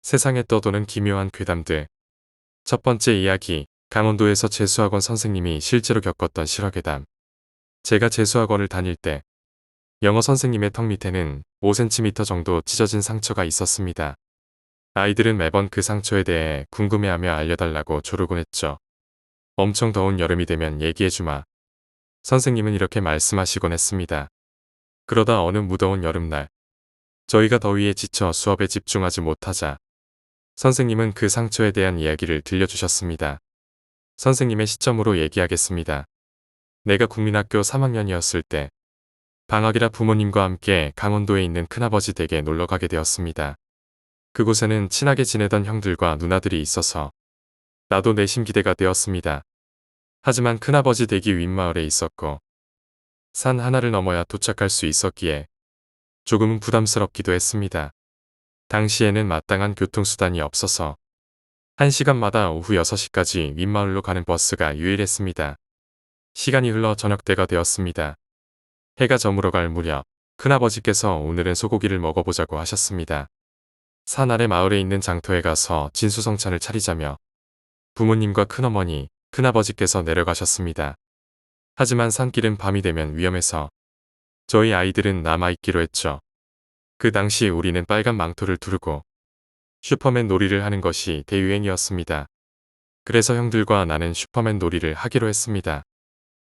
세상에 떠도는 기묘한 괴담들. 첫 번째 이야기, 강원도에서 재수학원 선생님이 실제로 겪었던 실화괴담. 제가 재수학원을 다닐 때 영어 선생님의 턱 밑에는 5cm 정도 찢어진 상처가 있었습니다. 아이들은 매번 그 상처에 대해 궁금해하며 알려달라고 조르곤 했죠. 엄청 더운 여름이 되면 얘기해주마. 선생님은 이렇게 말씀하시곤 했습니다. 그러다 어느 무더운 여름날, 저희가 더위에 지쳐 수업에 집중하지 못하자 선생님은 그 상처에 대한 이야기를 들려주셨습니다. 선생님의 시점으로 얘기하겠습니다. 내가 국민학교 3학년이었을 때 방학이라 부모님과 함께 강원도에 있는 큰아버지 댁에 놀러가게 되었습니다. 그곳에는 친하게 지내던 형들과 누나들이 있어서 나도 내심 기대가 되었습니다. 하지만 큰아버지 댁이 윗마을에 있었고 산 하나를 넘어야 도착할 수 있었기에 조금은 부담스럽기도 했습니다. 당시에는 마땅한 교통수단이 없어서 1시간마다 오후 6시까지 윗마을로 가는 버스가 유일했습니다. 시간이 흘러 저녁때가 되었습니다. 해가 저물어 갈 무렵 큰아버지께서 오늘은 소고기를 먹어보자고 하셨습니다. 산 아래 마을에 있는 장터에 가서 진수성찬을 차리자며 부모님과 큰어머니, 큰아버지께서 내려가셨습니다. 하지만 산길은 밤이 되면 위험해서 저희 아이들은 남아있기로 했죠. 그 당시 우리는 빨간 망토를 두르고 슈퍼맨 놀이를 하는 것이 대유행이었습니다. 그래서 형들과 나는 슈퍼맨 놀이를 하기로 했습니다.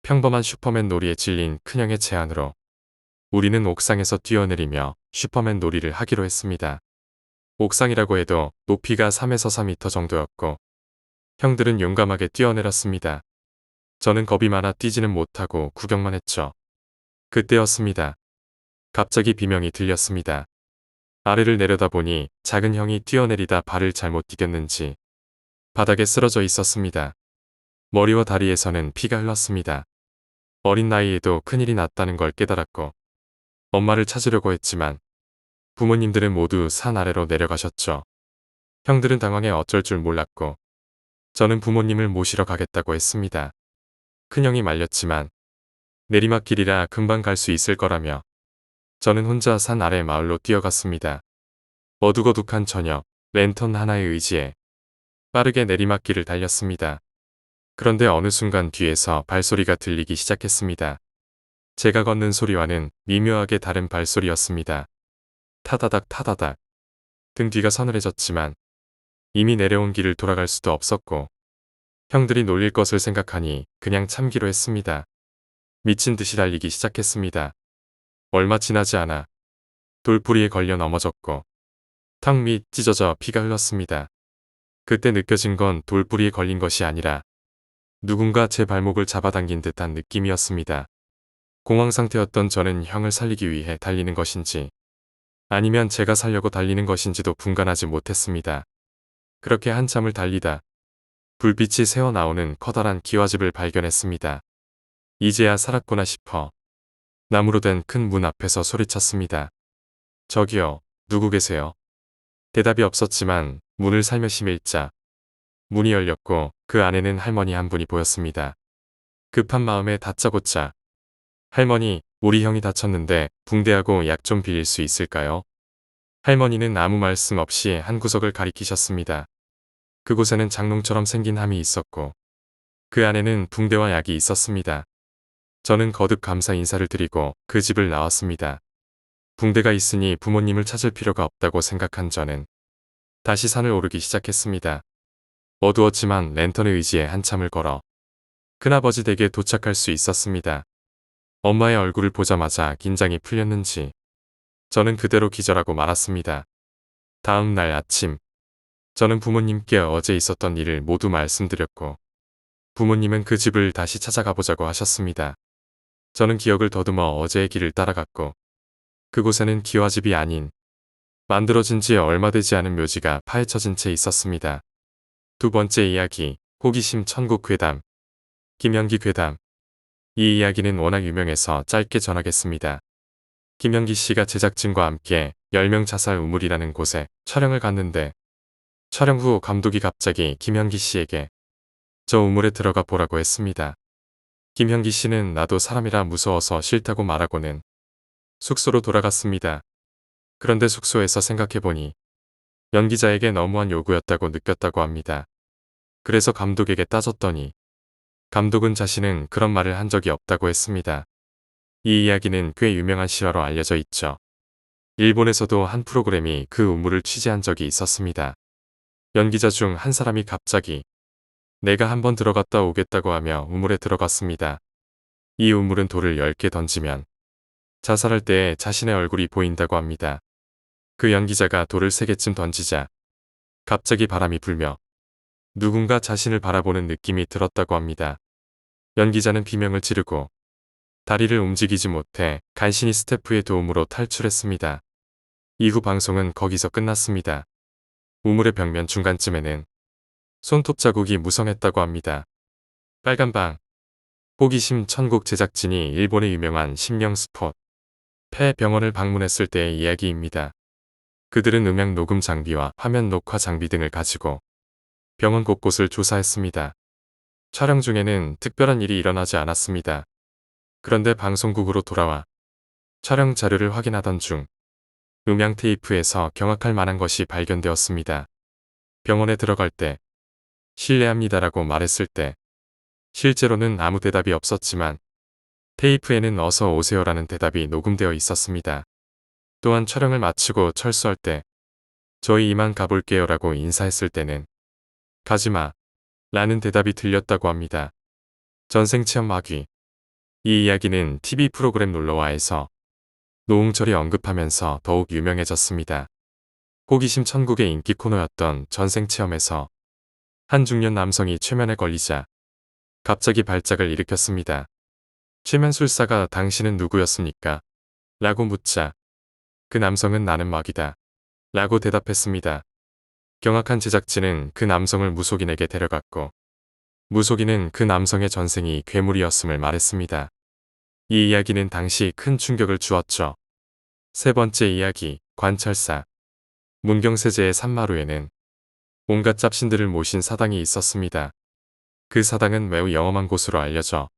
평범한 슈퍼맨 놀이에 질린 큰형의 제안으로 우리는 옥상에서 뛰어내리며 슈퍼맨 놀이를 하기로 했습니다. 옥상이라고 해도 높이가 3에서 4m 정도였고 형들은 용감하게 뛰어내렸습니다. 저는 겁이 많아 뛰지는 못하고 구경만 했죠. 그때였습니다. 갑자기 비명이 들렸습니다. 아래를 내려다보니 작은 형이 뛰어내리다 발을 잘못 디뎠는지 바닥에 쓰러져 있었습니다. 머리와 다리에서는 피가 흘렀습니다. 어린 나이에도 큰일이 났다는 걸 깨달았고 엄마를 찾으려고 했지만 부모님들은 모두 산 아래로 내려가셨죠. 형들은 당황해 어쩔 줄 몰랐고 저는 부모님을 모시러 가겠다고 했습니다. 큰형이 말렸지만 내리막길이라 금방 갈 수 있을 거라며 저는 혼자 산 아래 마을로 뛰어갔습니다. 어둑어둑한 저녁, 랜턴 하나에 의지해 빠르게 내리막길을 달렸습니다. 그런데 어느 순간 뒤에서 발소리가 들리기 시작했습니다. 제가 걷는 소리와는 미묘하게 다른 발소리였습니다. 타다닥 타다닥. 등 뒤가 서늘해졌지만 이미 내려온 길을 돌아갈 수도 없었고 형들이 놀릴 것을 생각하니 그냥 참기로 했습니다. 미친 듯이 달리기 시작했습니다. 얼마 지나지 않아 돌부리에 걸려 넘어졌고 턱 밑 찢어져 피가 흘렀습니다. 그때 느껴진 건 돌부리에 걸린 것이 아니라 누군가 제 발목을 잡아당긴 듯한 느낌이었습니다. 공황 상태였던 저는 형을 살리기 위해 달리는 것인지 아니면 제가 살려고 달리는 것인지도 분간하지 못했습니다. 그렇게 한참을 달리다 불빛이 새어나오는 커다란 기와집을 발견했습니다. 이제야 살았구나 싶어 나무로 된 큰 문 앞에서 소리쳤습니다. 저기요, 누구 계세요? 대답이 없었지만 문을 살며시 밀자 문이 열렸고 그 안에는 할머니 한 분이 보였습니다. 급한 마음에 다짜고짜 할머니, 우리 형이 다쳤는데 붕대하고 약 좀 빌릴 수 있을까요? 할머니는 아무 말씀 없이 한 구석을 가리키셨습니다. 그곳에는 장롱처럼 생긴 함이 있었고 그 안에는 붕대와 약이 있었습니다. 저는 거듭 감사 인사를 드리고 그 집을 나왔습니다. 붕대가 있으니 부모님을 찾을 필요가 없다고 생각한 저는 다시 산을 오르기 시작했습니다. 어두웠지만 랜턴에 의지해 한참을 걸어 큰아버지 댁에 도착할 수 있었습니다. 엄마의 얼굴을 보자마자 긴장이 풀렸는지 저는 그대로 기절하고 말았습니다. 다음 날 아침 저는 부모님께 어제 있었던 일을 모두 말씀드렸고 부모님은 그 집을 다시 찾아가 보자고 하셨습니다. 저는 기억을 더듬어 어제의 길을 따라갔고 그곳에는 기와집이 아닌 만들어진 지 얼마 되지 않은 묘지가 파헤쳐진 채 있었습니다. 두 번째 이야기, 호기심 천국 괴담. 김연기 괴담. 이 이야기는 워낙 유명해서 짧게 전하겠습니다. 김연기 씨가 제작진과 함께 10명 자살 우물이라는 곳에 촬영을 갔는데 촬영 후 감독이 갑자기 김연기 씨에게 저 우물에 들어가 보라고 했습니다. 김현기 씨는 나도 사람이라 무서워서 싫다고 말하고는 숙소로 돌아갔습니다. 그런데 숙소에서 생각해보니 연기자에게 너무한 요구였다고 느꼈다고 합니다. 그래서 감독에게 따졌더니 감독은 자신은 그런 말을 한 적이 없다고 했습니다. 이 이야기는 꽤 유명한 실화로 알려져 있죠. 일본에서도 한 프로그램이 그 우물을 취재한 적이 있었습니다. 연기자 중 한 사람이 갑자기 내가 한번 들어갔다 오겠다고 하며 우물에 들어갔습니다. 이 우물은 돌을 10개 던지면 자살할 때에 자신의 얼굴이 보인다고 합니다. 그 연기자가 돌을 3개쯤 던지자 갑자기 바람이 불며 누군가 자신을 바라보는 느낌이 들었다고 합니다. 연기자는 비명을 지르고 다리를 움직이지 못해 간신히 스태프의 도움으로 탈출했습니다. 이후 방송은 거기서 끝났습니다. 우물의 벽면 중간쯤에는 손톱 자국이 무성했다고 합니다. 빨간방 호기심 천국 제작진이 일본의 유명한 심령 스폿 폐 병원을 방문했을 때의 이야기입니다. 그들은 음향 녹음 장비와 화면 녹화 장비 등을 가지고 병원 곳곳을 조사했습니다. 촬영 중에는 특별한 일이 일어나지 않았습니다. 그런데 방송국으로 돌아와 촬영 자료를 확인하던 중 음향 테이프에서 경악할 만한 것이 발견되었습니다. 병원에 들어갈 때 실례합니다라고 말했을 때 실제로는 아무 대답이 없었지만 테이프에는 어서 오세요라는 대답이 녹음되어 있었습니다. 또한 촬영을 마치고 철수할 때 저희 이만 가볼게요 라고 인사했을 때는 가지마 라는 대답이 들렸다고 합니다. 전생체험 마귀. 이 이야기는 TV 프로그램 놀러와에서 노홍철이 언급하면서 더욱 유명해졌습니다. 호기심 천국의 인기 코너였던 전생체험에서 한 중년 남성이 최면에 걸리자 갑자기 발작을 일으켰습니다. 최면술사가 당신은 누구였습니까? 라고 묻자 그 남성은 나는 마귀다 라고 대답했습니다. 경악한 제작진은 그 남성을 무속인에게 데려갔고 무속인은 그 남성의 전생이 괴물이었음을 말했습니다. 이 이야기는 당시 큰 충격을 주었죠. 세 번째 이야기, 관찰사. 문경세제의 산마루에는 온갖 잡신들을 모신 사당이 있었습니다. 그 사당은 매우 영험한 곳으로 알려져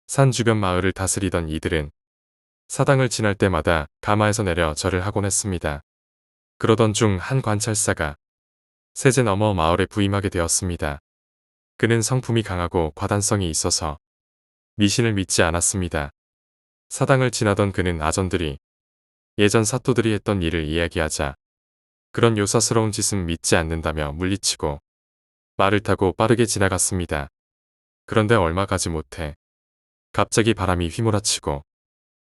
산 주변 마을을 다스리던 이들은 사당을 지날 때마다 가마에서 내려 절을 하곤 했습니다. 그러던 중 한 관찰사가 세제 넘어 마을에 부임하게 되었습니다. 그는 성품이 강하고 과단성이 있어서 미신을 믿지 않았습니다. 사당을 지나던 그는 아전들이 예전 사또들이 했던 일을 이야기하자 그런 요사스러운 짓은 믿지 않는다며 물리치고 말을 타고 빠르게 지나갔습니다. 그런데 얼마 가지 못해 갑자기 바람이 휘몰아치고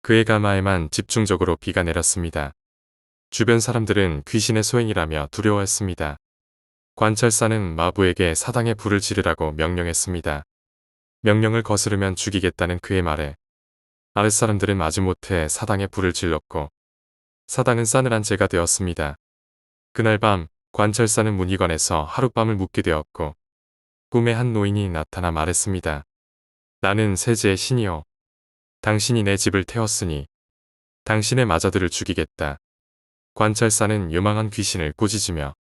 그의 가마에만 집중적으로 비가 내렸습니다. 주변 사람들은 귀신의 소행이라며 두려워했습니다. 관찰사는 마부에게 사당에 불을 지르라고 명령했습니다. 명령을 거스르면 죽이겠다는 그의 말에 아랫사람들은 마지못해 사당에 불을 질렀고 사당은 싸늘한 재가 되었습니다. 그날 밤 관찰사는 문희관에서 하룻밤을 묵게 되었고 꿈에 한 노인이 나타나 말했습니다. 나는 세제의 신이요. 당신이 내 집을 태웠으니 당신의 마자들을 죽이겠다. 관찰사는 요망한 귀신을 꾸짖으며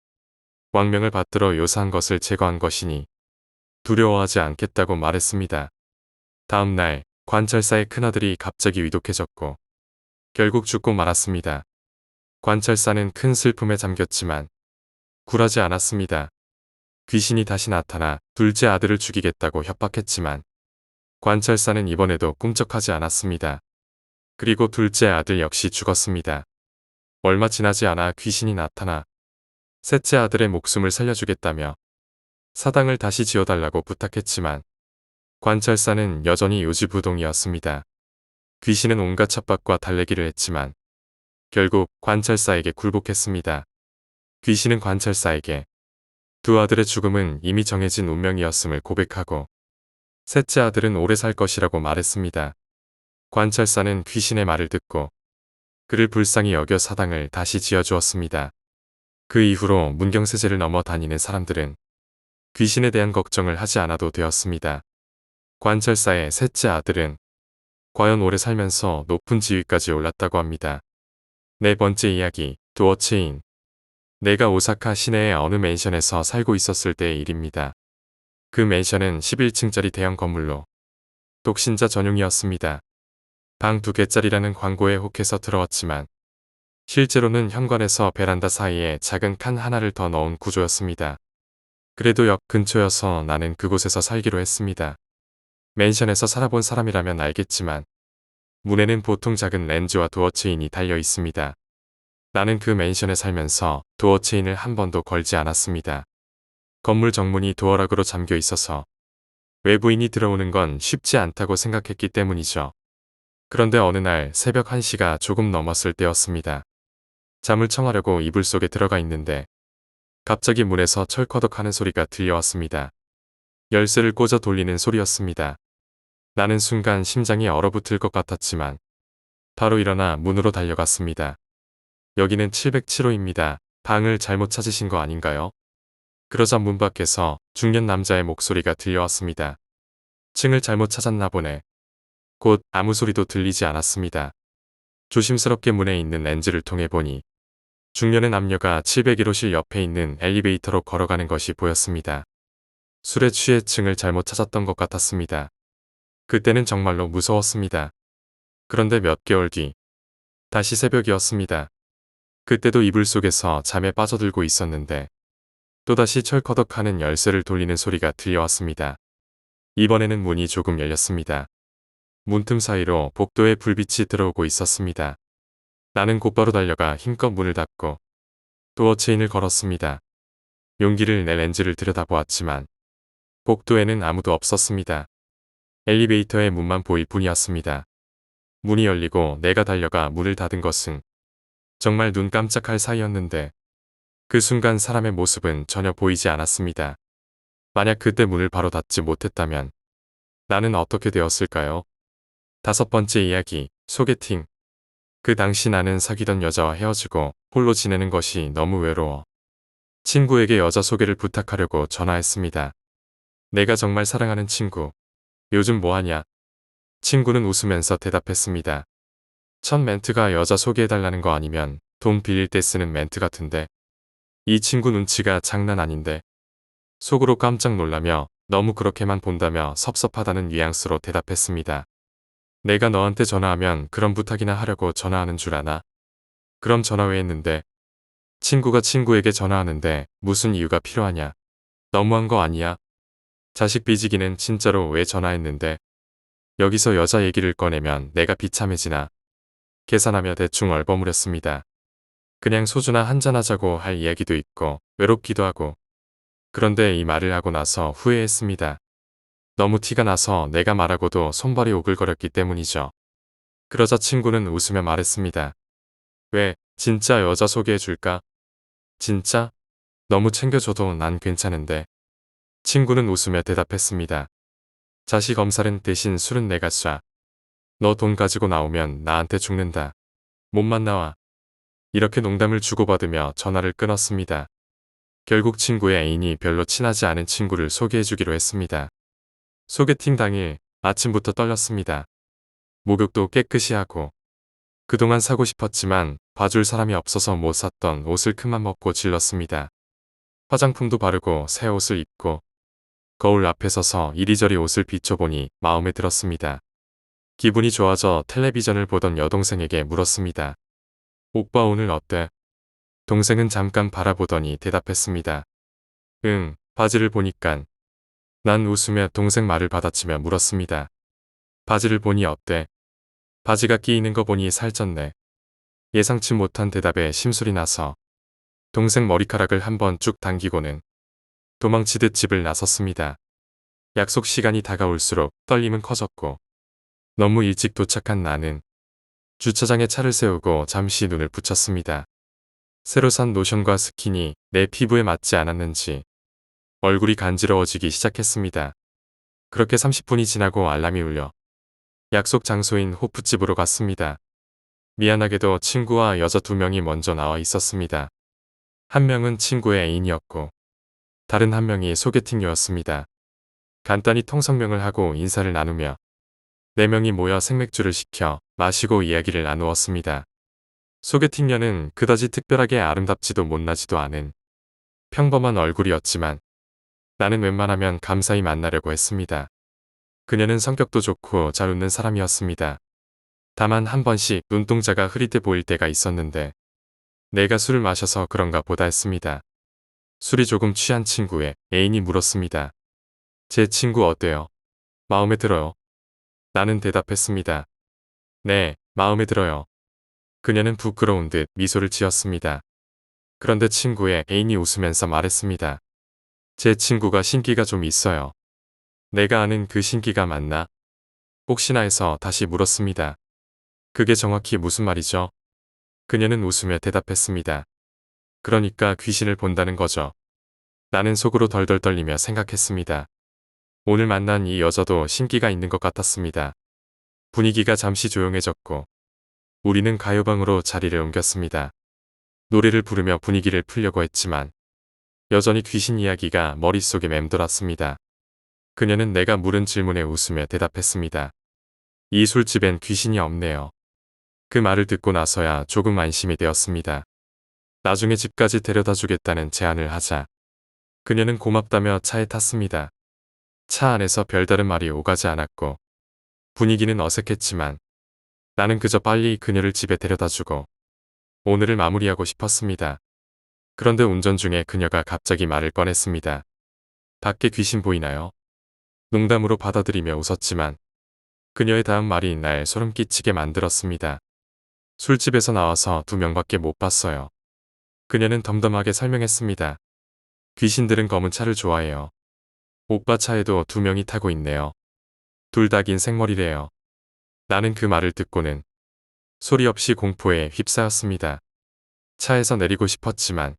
왕명을 받들어 요사한 것을 제거한 것이니 두려워하지 않겠다고 말했습니다. 다음 날 관찰사의 큰아들이 갑자기 위독해졌고 결국 죽고 말았습니다. 관찰사는 큰 슬픔에 잠겼지만 굴하지 않았습니다. 귀신이 다시 나타나 둘째 아들을 죽이겠다고 협박했지만 관찰사는 이번에도 꿈쩍하지 않았습니다. 그리고 둘째 아들 역시 죽었습니다. 얼마 지나지 않아 귀신이 나타나 셋째 아들의 목숨을 살려주겠다며 사당을 다시 지어달라고 부탁했지만 관찰사는 여전히 요지부동이었습니다. 귀신은 온갖 첩박과 달래기를 했지만 결국 관찰사에게 굴복했습니다. 귀신은 관찰사에게 두 아들의 죽음은 이미 정해진 운명이었음을 고백하고 셋째 아들은 오래 살 것이라고 말했습니다. 관찰사는 귀신의 말을 듣고 그를 불쌍히 여겨 사당을 다시 지어주었습니다. 그 이후로 문경세제를 넘어 다니는 사람들은 귀신에 대한 걱정을 하지 않아도 되었습니다. 관찰사의 셋째 아들은 과연 오래 살면서 높은 지위까지 올랐다고 합니다. 네 번째 이야기, 도어체인. 내가 오사카 시내의 어느 맨션에서 살고 있었을 때의 일입니다. 그 맨션은 11층짜리 대형 건물로 독신자 전용이었습니다. 방 2개짜리라는 광고에 혹해서 들어왔지만 실제로는 현관에서 베란다 사이에 작은 칸 하나를 더 넣은 구조였습니다. 그래도 역 근처여서 나는 그곳에서 살기로 했습니다. 맨션에서 살아본 사람이라면 알겠지만 문에는 보통 작은 렌즈와 도어 체인이 달려 있습니다. 나는 그 맨션에 살면서 도어 체인을 한 번도 걸지 않았습니다. 건물 정문이 도어락으로 잠겨 있어서 외부인이 들어오는 건 쉽지 않다고 생각했기 때문이죠. 그런데 어느 날 새벽 1시가 조금 넘었을 때였습니다. 잠을 청하려고 이불 속에 들어가 있는데 갑자기 문에서 철커덕 하는 소리가 들려왔습니다. 열쇠를 꽂아 돌리는 소리였습니다. 나는 순간 심장이 얼어붙을 것 같았지만 바로 일어나 문으로 달려갔습니다. 여기는 707호입니다. 방을 잘못 찾으신 거 아닌가요? 그러자 문 밖에서 중년 남자의 목소리가 들려왔습니다. 층을 잘못 찾았나 보네. 곧 아무 소리도 들리지 않았습니다. 조심스럽게 문에 있는 렌즈를 통해 보니 중년의 남녀가 701호실 옆에 있는 엘리베이터로 걸어가는 것이 보였습니다. 술에 취해 층을 잘못 찾았던 것 같았습니다. 그때는 정말로 무서웠습니다. 그런데 몇 개월 뒤 다시 새벽이었습니다. 그때도 이불 속에서 잠에 빠져들고 있었는데 또다시 철커덕하는 열쇠를 돌리는 소리가 들려왔습니다. 이번에는 문이 조금 열렸습니다. 문틈 사이로 복도에 불빛이 들어오고 있었습니다. 나는 곧바로 달려가 힘껏 문을 닫고 도어 체인을 걸었습니다. 용기를 내 렌즈를 들여다보았지만 복도에는 아무도 없었습니다. 엘리베이터의 문만 보일 뿐이었습니다. 문이 열리고 내가 달려가 문을 닫은 것은 정말 눈 깜짝할 사이였는데 그 순간 사람의 모습은 전혀 보이지 않았습니다. 만약 그때 문을 바로 닫지 못했다면 나는 어떻게 되었을까요? 5번째 이야기, 소개팅. 그 당시 나는 사귀던 여자와 헤어지고 홀로 지내는 것이 너무 외로워 친구에게 여자 소개를 부탁하려고 전화했습니다. 내가 정말 사랑하는 친구. 요즘 뭐하냐? 친구는 웃으면서 대답했습니다. 첫 멘트가 여자 소개해달라는 거 아니면 돈 빌릴 때 쓰는 멘트 같은데. 이 친구 눈치가 장난 아닌데. 속으로 깜짝 놀라며 너무 그렇게만 본다며 섭섭하다는 뉘앙스로 대답했습니다. 내가 너한테 전화하면 그런 부탁이나 하려고 전화하는 줄 아나? 그럼 전화 왜 했는데? 친구가 친구에게 전화하는데 무슨 이유가 필요하냐? 너무한 거 아니야? 자식 삐지기는 진짜로 왜 전화했는데? 여기서 여자 얘기를 꺼내면 내가 비참해지나? 계산하며 대충 얼버무렸습니다. 그냥 소주나 한잔하자고 할 이야기도 있고 외롭기도 하고. 그런데 이 말을 하고 나서 후회했습니다. 너무 티가 나서 내가 말하고도 손발이 오글거렸기 때문이죠. 그러자 친구는 웃으며 말했습니다. 왜, 진짜 여자 소개해줄까? 진짜? 너무 챙겨줘도 난 괜찮은데. 친구는 웃으며 대답했습니다. 자식 검살은 대신 술은 내가 쏴. 너 돈 가지고 나오면 나한테 죽는다. 몸만 나와. 이렇게 농담을 주고받으며 전화를 끊었습니다. 결국 친구의 애인이 별로 친하지 않은 친구를 소개해주기로 했습니다. 소개팅 당일 아침부터 떨렸습니다. 목욕도 깨끗이 하고 그동안 사고 싶었지만 봐줄 사람이 없어서 못 샀던 옷을 큰맘 먹고 질렀습니다. 화장품도 바르고 새 옷을 입고 거울 앞에 서서 이리저리 옷을 비춰보니 마음에 들었습니다. 기분이 좋아져 텔레비전을 보던 여동생에게 물었습니다. 오빠 오늘 어때? 동생은 잠깐 바라보더니 대답했습니다. 응, 바지를 보니깐. 난 웃으며 동생 말을 받아치며 물었습니다. 바지를 보니 어때? 바지가 끼이는 거 보니 살쪘네. 예상치 못한 대답에 심술이 나서 동생 머리카락을 한번 쭉 당기고는 도망치듯 집을 나섰습니다. 약속 시간이 다가올수록 떨림은 커졌고 너무 일찍 도착한 나는 주차장에 차를 세우고 잠시 눈을 붙였습니다. 새로 산 로션과 스킨이 내 피부에 맞지 않았는지 얼굴이 간지러워지기 시작했습니다. 그렇게 30분이 지나고 알람이 울려 약속 장소인 호프집으로 갔습니다. 미안하게도 친구와 여자 2명이 먼저 나와 있었습니다. 한 명은 친구의 애인이었고 다른 한 명이 소개팅녀였습니다. 간단히 통성명을 하고 인사를 나누며 4명이 모여 생맥주를 시켜 마시고 이야기를 나누었습니다. 소개팅녀는 그다지 특별하게 아름답지도 못나지도 않은 평범한 얼굴이었지만 나는 웬만하면 감사히 만나려고 했습니다. 그녀는 성격도 좋고 잘 웃는 사람이었습니다. 다만 한 번씩 눈동자가 흐릿해 보일 때가 있었는데 내가 술을 마셔서 그런가 보다 했습니다. 술이 조금 취한 친구의 애인이 물었습니다. 제 친구 어때요? 마음에 들어요? 나는 대답했습니다. 네, 마음에 들어요. 그녀는 부끄러운 듯 미소를 지었습니다. 그런데 친구의 애인이 웃으면서 말했습니다. 제 친구가 신기가 좀 있어요. 내가 아는 그 신기가 맞나? 혹시나 해서 다시 물었습니다. 그게 정확히 무슨 말이죠? 그녀는 웃으며 대답했습니다. 그러니까 귀신을 본다는 거죠. 나는 속으로 덜덜 떨리며 생각했습니다. 오늘 만난 이 여자도 신기가 있는 것 같았습니다. 분위기가 잠시 조용해졌고 우리는 가요방으로 자리를 옮겼습니다. 노래를 부르며 분위기를 풀려고 했지만 여전히 귀신 이야기가 머릿속에 맴돌았습니다. 그녀는 내가 물은 질문에 웃으며 대답했습니다. 이 술집엔 귀신이 없네요. 그 말을 듣고 나서야 조금 안심이 되었습니다. 나중에 집까지 데려다 주겠다는 제안을 하자 그녀는 고맙다며 차에 탔습니다. 차 안에서 별다른 말이 오가지 않았고 분위기는 어색했지만 나는 그저 빨리 그녀를 집에 데려다 주고 오늘을 마무리하고 싶었습니다. 그런데 운전 중에 그녀가 갑자기 말을 꺼냈습니다. 밖에 귀신 보이나요? 농담으로 받아들이며 웃었지만 그녀의 다음 말이 날 소름 끼치게 만들었습니다. 술집에서 나와서 2명밖에 못 봤어요. 그녀는 덤덤하게 설명했습니다. 귀신들은 검은 차를 좋아해요. 오빠 차에도 2명이 타고 있네요. 둘 다 긴 생머리래요. 나는 그 말을 듣고는 소리 없이 공포에 휩싸였습니다. 차에서 내리고 싶었지만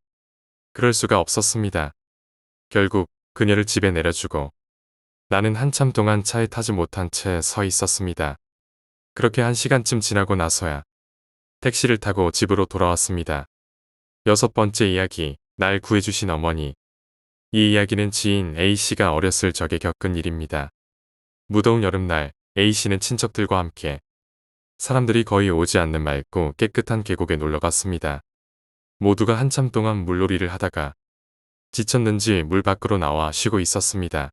그럴 수가 없었습니다. 결국 그녀를 집에 내려주고 나는 한참 동안 차에 타지 못한 채 서 있었습니다. 그렇게 1시간쯤 지나고 나서야 택시를 타고 집으로 돌아왔습니다. 6번째 이야기, 날 구해주신 어머니. 이 이야기는 지인 A씨가 어렸을 적에 겪은 일입니다. 무더운 여름날 A씨는 친척들과 함께 사람들이 거의 오지 않는 맑고 깨끗한 계곡에 놀러 갔습니다. 모두가 한참 동안 물놀이를 하다가 지쳤는지 물 밖으로 나와 쉬고 있었습니다.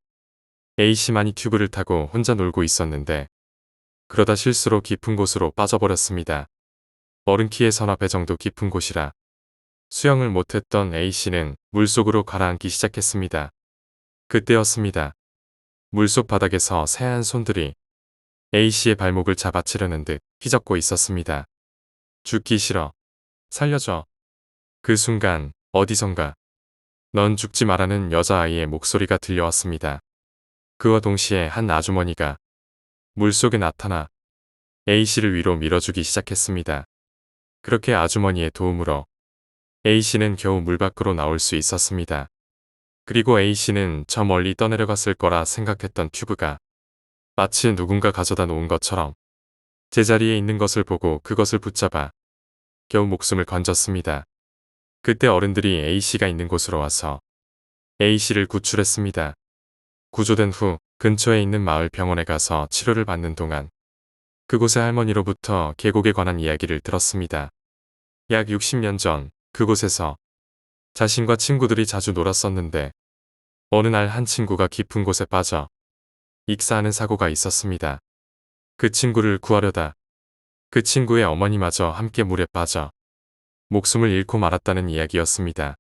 A씨만이 튜브를 타고 혼자 놀고 있었는데 그러다 실수로 깊은 곳으로 빠져버렸습니다. 어른 키의 서너 배 정도 깊은 곳이라 수영을 못했던 A씨는 물속으로 가라앉기 시작했습니다. 그때였습니다. 물속 바닥에서 새하얀 손들이 A씨의 발목을 잡아채려는 듯 휘젓고 있었습니다. 죽기 싫어. 살려줘. 그 순간 어디선가 넌 죽지 말라는 여자아이의 목소리가 들려왔습니다. 그와 동시에 한 아주머니가 물속에 나타나 A씨를 위로 밀어주기 시작했습니다. 그렇게 아주머니의 도움으로 A씨는 겨우 물 밖으로 나올 수 있었습니다. 그리고 A씨는 저 멀리 떠내려갔을 거라 생각했던 튜브가 마치 누군가 가져다 놓은 것처럼 제자리에 있는 것을 보고 그것을 붙잡아 겨우 목숨을 건졌습니다. 그때 어른들이 A씨가 있는 곳으로 와서 A씨를 구출했습니다. 구조된 후 근처에 있는 마을 병원에 가서 치료를 받는 동안 그곳의 할머니로부터 계곡에 관한 이야기를 들었습니다. 약 60년 전 그곳에서 자신과 친구들이 자주 놀았었는데 어느 날 한 친구가 깊은 곳에 빠져 익사하는 사고가 있었습니다. 그 친구를 구하려다 그 친구의 어머니마저 함께 물에 빠져 목숨을 잃고 말았다는 이야기였습니다.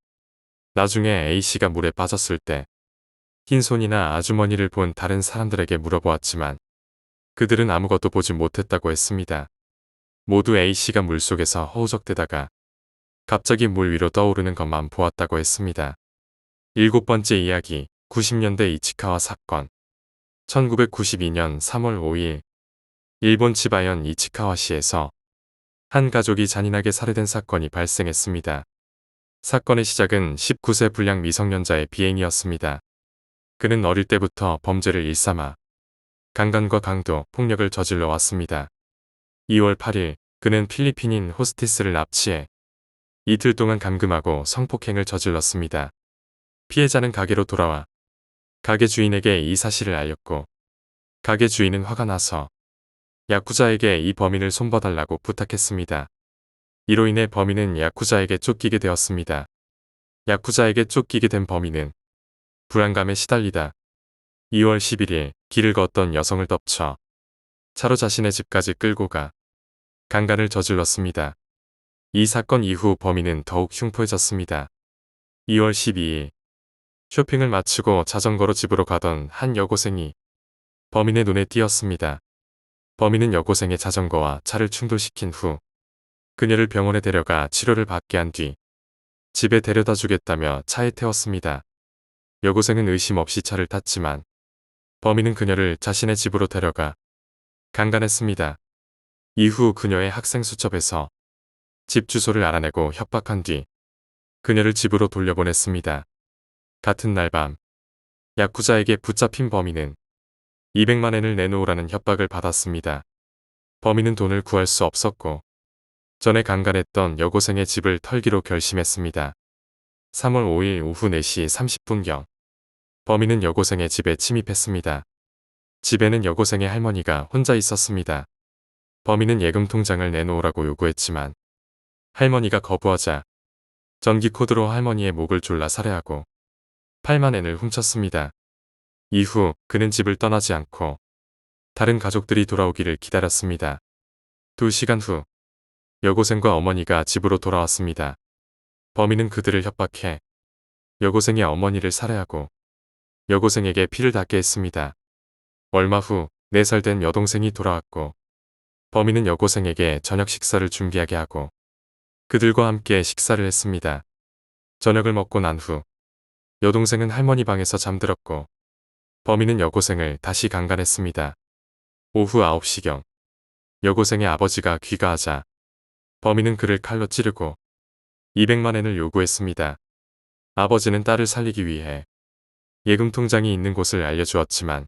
나중에 A씨가 물에 빠졌을 때 흰손이나 아주머니를 본 다른 사람들에게 물어보았지만 그들은 아무것도 보지 못했다고 했습니다. 모두 A씨가 물속에서 허우적대다가 갑자기 물 위로 떠오르는 것만 보았다고 했습니다. 7번째 이야기, 90년대 이치카와 사건. 1992년 3월 5일 일본 치바현 이치카와시에서 한 가족이 잔인하게 살해된 사건이 발생했습니다. 사건의 시작은 19세 불량 미성년자의 비행이었습니다. 그는 어릴 때부터 범죄를 일삼아 강간과 강도, 폭력을 저질러 왔습니다. 2월 8일 그는 필리핀인 호스티스를 납치해 이틀 동안 감금하고 성폭행을 저질렀습니다. 피해자는 가게로 돌아와 가게 주인에게 이 사실을 알렸고 가게 주인은 화가 나서 야쿠자에게 이 범인을 손봐달라고 부탁했습니다. 이로 인해 범인은 야쿠자에게 쫓기게 되었습니다. 야쿠자에게 쫓기게 된 범인은 불안감에 시달리다 2월 11일 길을 걷던 여성을 덮쳐 차로 자신의 집까지 끌고 가 강간을 저질렀습니다. 이 사건 이후 범인은 더욱 흉포해졌습니다. 2월 12일 쇼핑을 마치고 자전거로 집으로 가던 한 여고생이 범인의 눈에 띄었습니다. 범인은 여고생의 자전거와 차를 충돌시킨 후 그녀를 병원에 데려가 치료를 받게 한 뒤 집에 데려다 주겠다며 차에 태웠습니다. 여고생은 의심 없이 차를 탔지만 범인은 그녀를 자신의 집으로 데려가 강간했습니다. 이후 그녀의 학생 수첩에서 집 주소를 알아내고 협박한 뒤 그녀를 집으로 돌려보냈습니다. 같은 날 밤 야쿠자에게 붙잡힌 범인은 200만 엔을 내놓으라는 협박을 받았습니다. 범인은 돈을 구할 수 없었고 전에 강간했던 여고생의 집을 털기로 결심했습니다. 3월 5일 오후 4시 30분경 범인은 여고생의 집에 침입했습니다. 집에는 여고생의 할머니가 혼자 있었습니다. 범인은 예금 통장을 내놓으라고 요구했지만 할머니가 거부하자 전기 코드로 할머니의 목을 졸라 살해하고 8만 엔을 훔쳤습니다. 이후 그는 집을 떠나지 않고 다른 가족들이 돌아오기를 기다렸습니다. 2시간 후 여고생과 어머니가 집으로 돌아왔습니다. 범인은 그들을 협박해 여고생의 어머니를 살해하고 여고생에게 피를 닦게 했습니다. 얼마 후 4살 된 여동생이 돌아왔고 범인은 여고생에게 저녁 식사를 준비하게 하고 그들과 함께 식사를 했습니다. 저녁을 먹고 난 후 여동생은 할머니 방에서 잠들었고 범인은 여고생을 다시 강간했습니다. 오후 9시경 여고생의 아버지가 귀가하자 범인은 그를 칼로 찌르고 200만 엔을 요구했습니다. 아버지는 딸을 살리기 위해 예금 통장이 있는 곳을 알려주었지만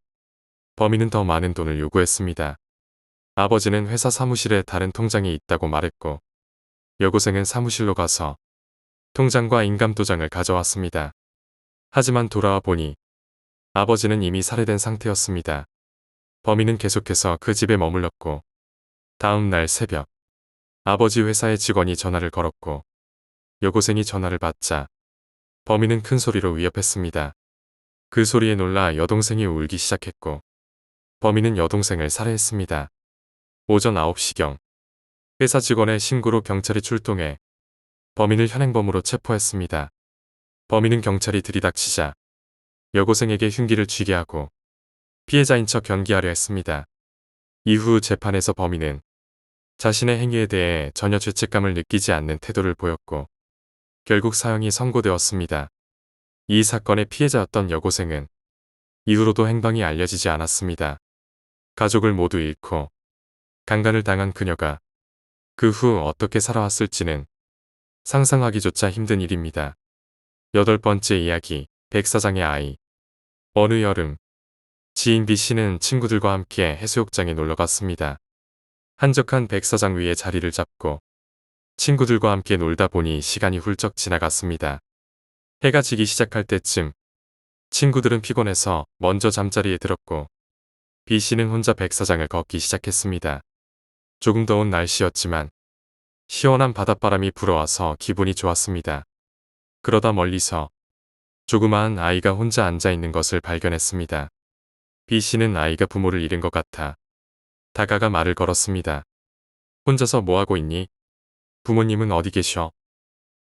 범인은 더 많은 돈을 요구했습니다. 아버지는 회사 사무실에 다른 통장이 있다고 말했고 여고생은 사무실로 가서 통장과 인감도장을 가져왔습니다. 하지만 돌아와 보니 아버지는 이미 살해된 상태였습니다. 범인은 계속해서 그 집에 머물렀고 다음 날 새벽 아버지 회사의 직원이 전화를 걸었고 여고생이 전화를 받자 범인은 큰 소리로 위협했습니다. 그 소리에 놀라 여동생이 울기 시작했고 범인은 여동생을 살해했습니다. 오전 9시경 회사 직원의 신고로 경찰이 출동해 범인을 현행범으로 체포했습니다. 범인은 경찰이 들이닥치자 여고생에게 흉기를 쥐게 하고 피해자인 척 연기하려 했습니다. 이후 재판에서 범인은 자신의 행위에 대해 전혀 죄책감을 느끼지 않는 태도를 보였고 결국 사형이 선고되었습니다. 이 사건의 피해자였던 여고생은 이후로도 행방이 알려지지 않았습니다. 가족을 모두 잃고 강간을 당한 그녀가 그 후 어떻게 살아왔을지는 상상하기조차 힘든 일입니다. 8번째 이야기, 백사장의 아이. 어느 여름, 지인 B씨는 친구들과 함께 해수욕장에 놀러갔습니다. 한적한 백사장 위에 자리를 잡고 친구들과 함께 놀다 보니 시간이 훌쩍 지나갔습니다. 해가 지기 시작할 때쯤 친구들은 피곤해서 먼저 잠자리에 들었고 B씨는 혼자 백사장을 걷기 시작했습니다. 조금 더운 날씨였지만 시원한 바닷바람이 불어와서 기분이 좋았습니다. 그러다 멀리서 조그마한 아이가 혼자 앉아있는 것을 발견했습니다. B씨는 아이가 부모를 잃은 것 같아 다가가 말을 걸었습니다. 혼자서 뭐하고 있니? 부모님은 어디 계셔?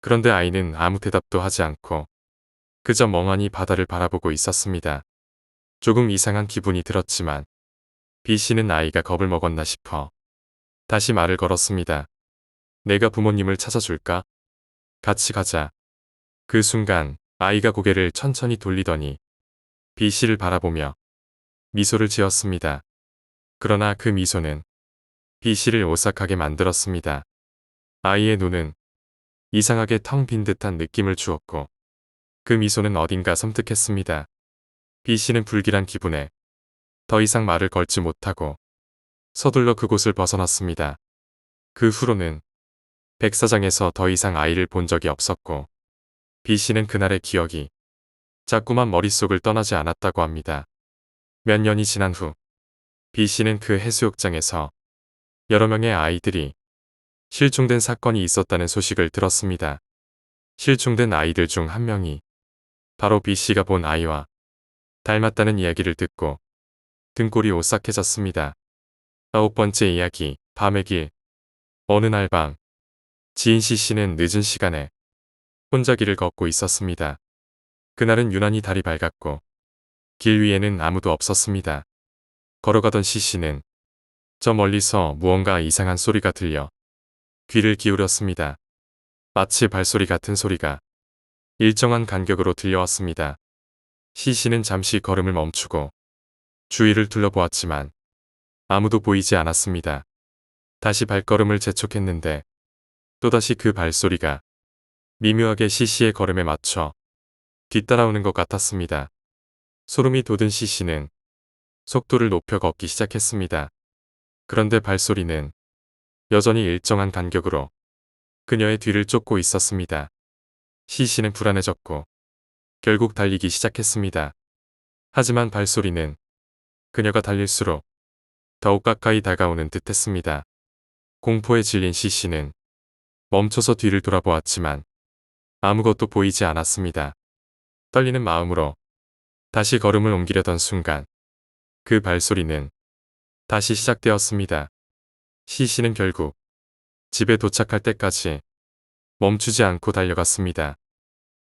그런데 아이는 아무 대답도 하지 않고 그저 멍하니 바다를 바라보고 있었습니다. 조금 이상한 기분이 들었지만 B씨는 아이가 겁을 먹었나 싶어 다시 말을 걸었습니다. 내가 부모님을 찾아줄까? 같이 가자. 그 순간 아이가 고개를 천천히 돌리더니 B씨를 바라보며 미소를 지었습니다. 그러나 그 미소는 B씨를 오싹하게 만들었습니다. 아이의 눈은 이상하게 텅 빈 듯한 느낌을 주었고 그 미소는 어딘가 섬뜩했습니다. B씨는 불길한 기분에 더 이상 말을 걸지 못하고 서둘러 그곳을 벗어났습니다. 그 후로는 백사장에서 더 이상 아이를 본 적이 없었고 B씨는 그날의 기억이 자꾸만 머릿속을 떠나지 않았다고 합니다. 몇 년이 지난 후 B씨는 그 해수욕장에서 여러 명의 아이들이 실종된 사건이 있었다는 소식을 들었습니다. 실종된 아이들 중 한 명이 바로 B씨가 본 아이와 닮았다는 이야기를 듣고 등골이 오싹해졌습니다. 9번째 이야기, 밤의 길. 어느 날 밤 지인 C씨는 늦은 시간에 혼자 길을 걷고 있었습니다. 그날은 유난히 달이 밝았고 길 위에는 아무도 없었습니다. 걸어가던 C씨는 저 멀리서 무언가 이상한 소리가 들려 귀를 기울였습니다. 마치 발소리 같은 소리가 일정한 간격으로 들려왔습니다. C씨는 잠시 걸음을 멈추고 주위를 둘러보았지만 아무도 보이지 않았습니다. 다시 발걸음을 재촉했는데 또다시 그 발소리가 미묘하게 C씨의 걸음에 맞춰 뒤따라오는 것 같았습니다. 소름이 돋은 C씨는 속도를 높여 걷기 시작했습니다. 그런데 발소리는 여전히 일정한 간격으로 그녀의 뒤를 쫓고 있었습니다. C씨는 불안해졌고 결국 달리기 시작했습니다. 하지만 발소리는 그녀가 달릴수록 더욱 가까이 다가오는 듯했습니다. 공포에 질린 C씨는 멈춰서 뒤를 돌아보았지만 아무것도 보이지 않았습니다. 떨리는 마음으로 다시 걸음을 옮기려던 순간 그 발소리는 다시 시작되었습니다. C씨는 결국 집에 도착할 때까지 멈추지 않고 달려갔습니다.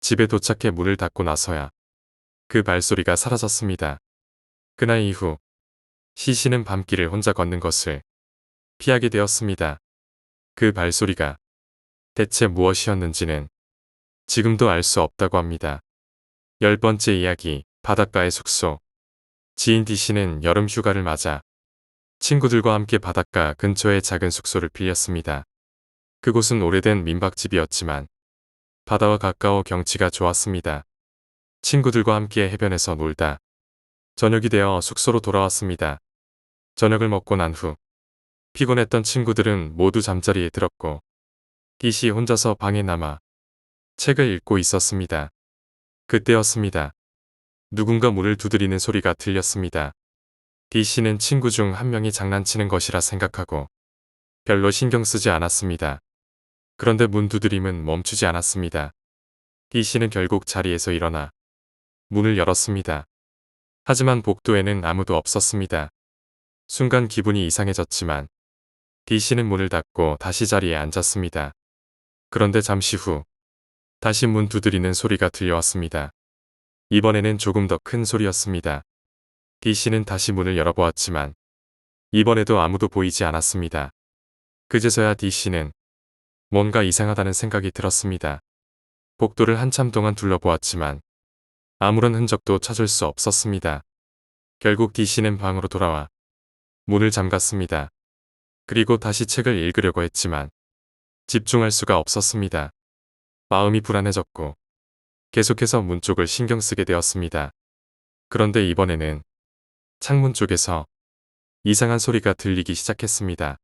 집에 도착해 문을 닫고 나서야 그 발소리가 사라졌습니다. 그날 이후 C씨는 밤길을 혼자 걷는 것을 피하게 되었습니다. 그 발소리가 대체 무엇이었는지는 지금도 알 수 없다고 합니다. 10번째 이야기, 바닷가의 숙소. 지인 D씨는 여름 휴가를 맞아 친구들과 함께 바닷가 근처의 작은 숙소를 빌렸습니다. 그곳은 오래된 민박집이었지만 바다와 가까워 경치가 좋았습니다. 친구들과 함께 해변에서 놀다 저녁이 되어 숙소로 돌아왔습니다. 저녁을 먹고 난 후 피곤했던 친구들은 모두 잠자리에 들었고 D씨 혼자서 방에 남아 책을 읽고 있었습니다. 그때였습니다. 누군가 문을 두드리는 소리가 들렸습니다. D씨는 친구 중 한 명이 장난치는 것이라 생각하고 별로 신경 쓰지 않았습니다. 그런데 문 두드림은 멈추지 않았습니다. D씨는 결국 자리에서 일어나 문을 열었습니다. 하지만 복도에는 아무도 없었습니다. 순간 기분이 이상해졌지만 D씨는 문을 닫고 다시 자리에 앉았습니다. 그런데 잠시 후 다시 문 두드리는 소리가 들려왔습니다. 이번에는 조금 더 큰 소리였습니다. D씨는 다시 문을 열어보았지만 이번에도 아무도 보이지 않았습니다. 그제서야 D씨는 뭔가 이상하다는 생각이 들었습니다. 복도를 한참 동안 둘러보았지만 아무런 흔적도 찾을 수 없었습니다. 결국 D씨는 방으로 돌아와 문을 잠갔습니다. 그리고 다시 책을 읽으려고 했지만 집중할 수가 없었습니다. 마음이 불안해졌고 계속해서 문 쪽을 신경 쓰게 되었습니다. 그런데 이번에는 창문 쪽에서 이상한 소리가 들리기 시작했습니다.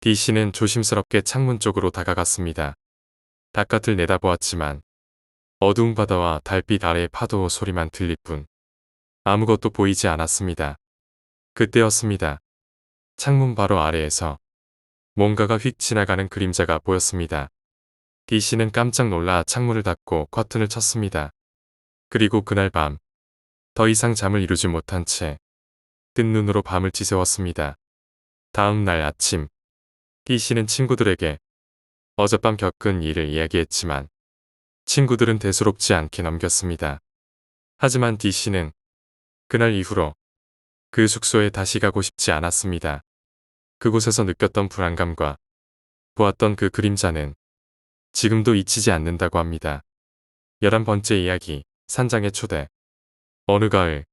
D씨는 조심스럽게 창문 쪽으로 다가갔습니다. 바깥을 내다보았지만 어두운 바다와 달빛 아래의 파도 소리만 들릴 뿐 아무것도 보이지 않았습니다. 그때였습니다. 창문 바로 아래에서 뭔가가 휙 지나가는 그림자가 보였습니다. D씨는 깜짝 놀라 창문을 닫고 커튼을 쳤습니다. 그리고 그날 밤 더 이상 잠을 이루지 못한 채 뜬 눈으로 밤을 지새웠습니다. 다음 날 아침 D씨는 친구들에게 어젯밤 겪은 일을 이야기했지만 친구들은 대수롭지 않게 넘겼습니다. 하지만 D씨는 그날 이후로 그 숙소에 다시 가고 싶지 않았습니다. 그곳에서 느꼈던 불안감과 보았던 그 그림자는 지금도 잊히지 않는다고 합니다. 11번째 이야기, 산장의 초대. 어느 가을,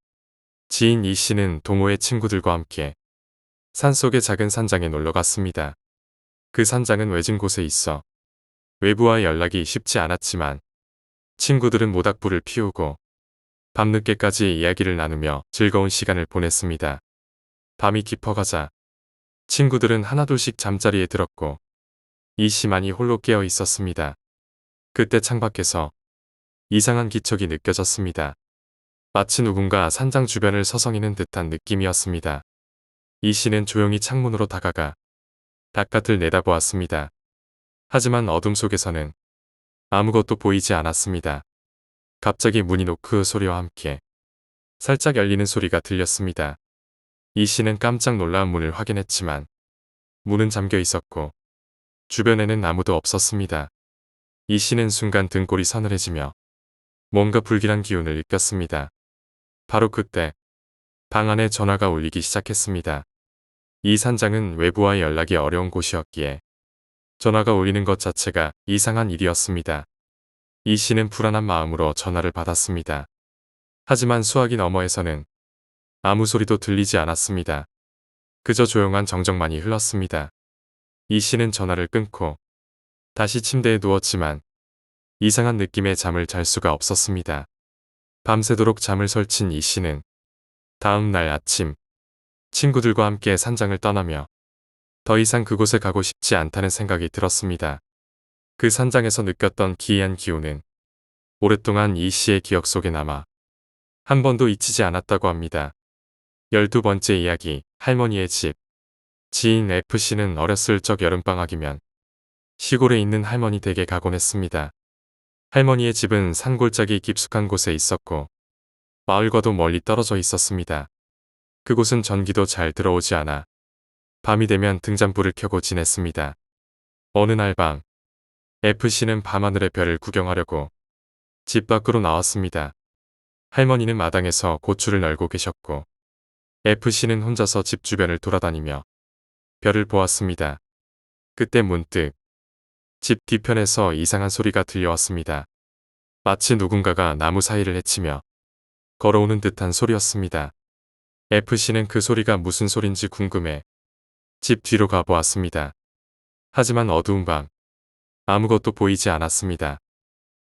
지인 E씨는 동호회 친구들과 함께 산속의 작은 산장에 놀러 갔습니다. 그 산장은 외진 곳에 있어 외부와의 연락이 쉽지 않았지만 친구들은 모닥불을 피우고 밤늦게까지 이야기를 나누며 즐거운 시간을 보냈습니다. 밤이 깊어가자 친구들은 하나둘씩 잠자리에 들었고 E씨만이 홀로 깨어 있었습니다. 그때 창밖에서 이상한 기척이 느껴졌습니다. 마치 누군가 산장 주변을 서성이는 듯한 느낌이었습니다. E씨는 조용히 창문으로 다가가 바깥을 내다보았습니다. 하지만 어둠 속에서는 아무것도 보이지 않았습니다. 갑자기 문이 노크 소리와 함께 살짝 열리는 소리가 들렸습니다. E씨는 깜짝 놀라 문을 확인했지만 문은 잠겨 있었고 주변에는 아무도 없었습니다. 이 씨는 순간 등골이 서늘해지며 뭔가 불길한 기운을 느꼈습니다. 바로 그때 방 안에 전화가 울리기 시작했습니다. 이 산장은 외부와의 연락이 어려운 곳이었기에 전화가 울리는 것 자체가 이상한 일이었습니다. 이 씨는 불안한 마음으로 전화를 받았습니다. 하지만 수화기 너머에서는 아무 소리도 들리지 않았습니다. 그저 조용한 정적만이 흘렀습니다. 이 씨는 전화를 끊고 다시 침대에 누웠지만 이상한 느낌의 잠을 잘 수가 없었습니다. 밤새도록 잠을 설친 이 씨는 다음 날 아침 친구들과 함께 산장을 떠나며 더 이상 그곳에 가고 싶지 않다는 생각이 들었습니다. 그 산장에서 느꼈던 기이한 기운은 오랫동안 이 씨의 기억 속에 남아 한 번도 잊히지 않았다고 합니다. 12번째 이야기, 할머니의 집. 지인 F씨는 어렸을 적 여름방학이면 시골에 있는 할머니 댁에 가곤 했습니다. 할머니의 집은 산골짜기 깊숙한 곳에 있었고 마을과도 멀리 떨어져 있었습니다. 그곳은 전기도 잘 들어오지 않아 밤이 되면 등잔불을 켜고 지냈습니다. 어느 날 밤, F씨는 밤하늘의 별을 구경하려고 집 밖으로 나왔습니다. 할머니는 마당에서 고추를 널고 계셨고 F씨는 혼자서 집 주변을 돌아다니며 별을 보았습니다. 그때 문득 집 뒤편에서 이상한 소리가 들려왔습니다. 마치 누군가가 나무 사이를 헤치며 걸어오는 듯한 소리였습니다. F씨는 그 소리가 무슨 소린지 궁금해 집 뒤로 가보았습니다. 하지만 어두운 밤 아무것도 보이지 않았습니다.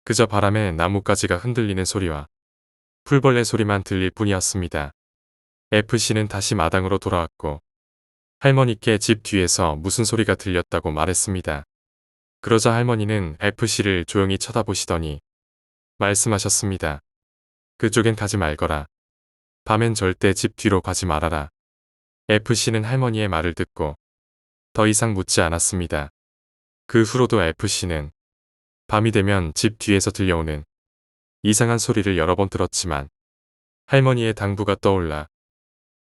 그저 바람에 나뭇가지가 흔들리는 소리와 풀벌레 소리만 들릴 뿐이었습니다. F씨는 다시 마당으로 돌아왔고 할머니께 집 뒤에서 무슨 소리가 들렸다고 말했습니다. 그러자 할머니는 F씨를 조용히 쳐다보시더니 말씀하셨습니다. 그쪽엔 가지 말거라. 밤엔 절대 집 뒤로 가지 말아라. F씨는 할머니의 말을 듣고 더 이상 묻지 않았습니다. 그 후로도 F씨는 밤이 되면 집 뒤에서 들려오는 이상한 소리를 여러 번 들었지만 할머니의 당부가 떠올라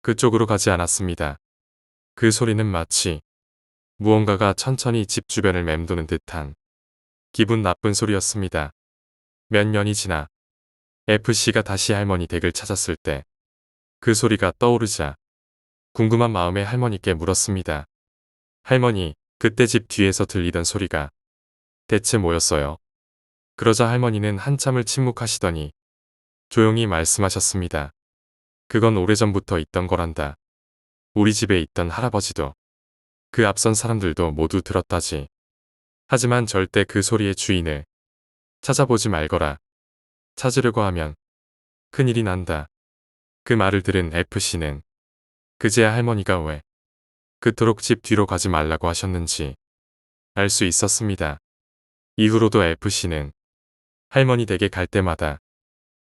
그쪽으로 가지 않았습니다. 그 소리는 마치 무언가가 천천히 집 주변을 맴도는 듯한 기분 나쁜 소리였습니다. 몇 년이 지나 F씨가 다시 할머니 댁을 찾았을 때 그 소리가 떠오르자 궁금한 마음에 할머니께 물었습니다. 할머니, 그때 집 뒤에서 들리던 소리가 대체 뭐였어요? 그러자 할머니는 한참을 침묵하시더니 조용히 말씀하셨습니다. 그건 오래전부터 있던 거란다. 우리 집에 있던 할아버지도 그 앞선 사람들도 모두 들었다지. 하지만 절대 그 소리의 주인을 찾아보지 말거라. 찾으려고 하면 큰일이 난다. 그 말을 들은 F씨는 그제야 할머니가 왜 그토록 집 뒤로 가지 말라고 하셨는지 알 수 있었습니다. 이후로도 F씨는 할머니 댁에 갈 때마다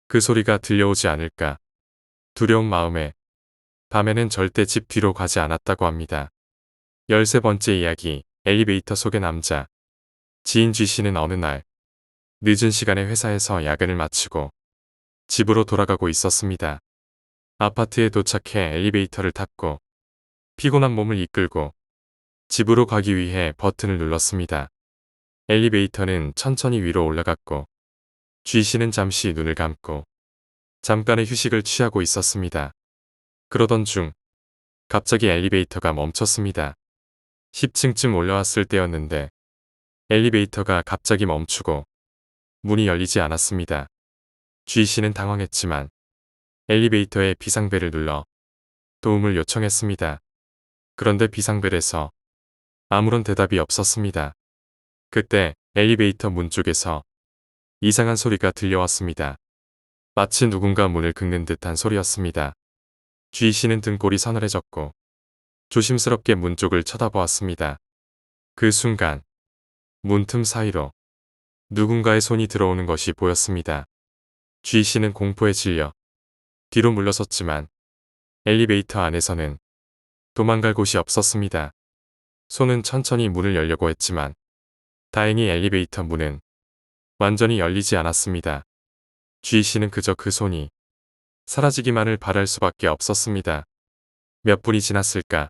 그 소리가 들려오지 않을까 두려운 마음에 밤에는 절대 집 뒤로 가지 않았다고 합니다. 13번째 이야기, 엘리베이터 속의 남자. 지인 G씨는 어느 날 늦은 시간에 회사에서 야근을 마치고 집으로 돌아가고 있었습니다. 아파트에 도착해 엘리베이터를 탔고 피곤한 몸을 이끌고 집으로 가기 위해 버튼을 눌렀습니다. 엘리베이터는 천천히 위로 올라갔고 G씨는 잠시 눈을 감고 잠깐의 휴식을 취하고 있었습니다. 그러던 중 갑자기 엘리베이터가 멈췄습니다. 10층쯤 올라왔을 때였는데 엘리베이터가 갑자기 멈추고 문이 열리지 않았습니다. G씨는 당황했지만 엘리베이터의 비상벨을 눌러 도움을 요청했습니다. 그런데 비상벨에서 아무런 대답이 없었습니다. 그때 엘리베이터 문 쪽에서 이상한 소리가 들려왔습니다. 마치 누군가 문을 긁는 듯한 소리였습니다. G씨는 등골이 서늘해졌고 조심스럽게 문 쪽을 쳐다보았습니다. 그 순간 문틈 사이로 누군가의 손이 들어오는 것이 보였습니다. G씨는 공포에 질려 뒤로 물러섰지만 엘리베이터 안에서는 도망갈 곳이 없었습니다. 손은 천천히 문을 열려고 했지만 다행히 엘리베이터 문은 완전히 열리지 않았습니다. G씨는 그저 그 손이 사라지기만을 바랄 수밖에 없었습니다. 몇 분이 지났을까?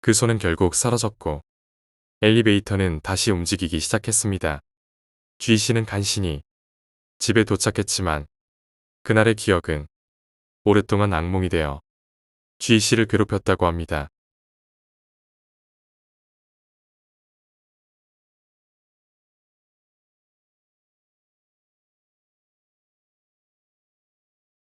그 손은 결국 사라졌고 엘리베이터는 다시 움직이기 시작했습니다. G 씨는 간신히 집에 도착했지만 그날의 기억은 오랫동안 악몽이 되어 G 씨를 괴롭혔다고 합니다.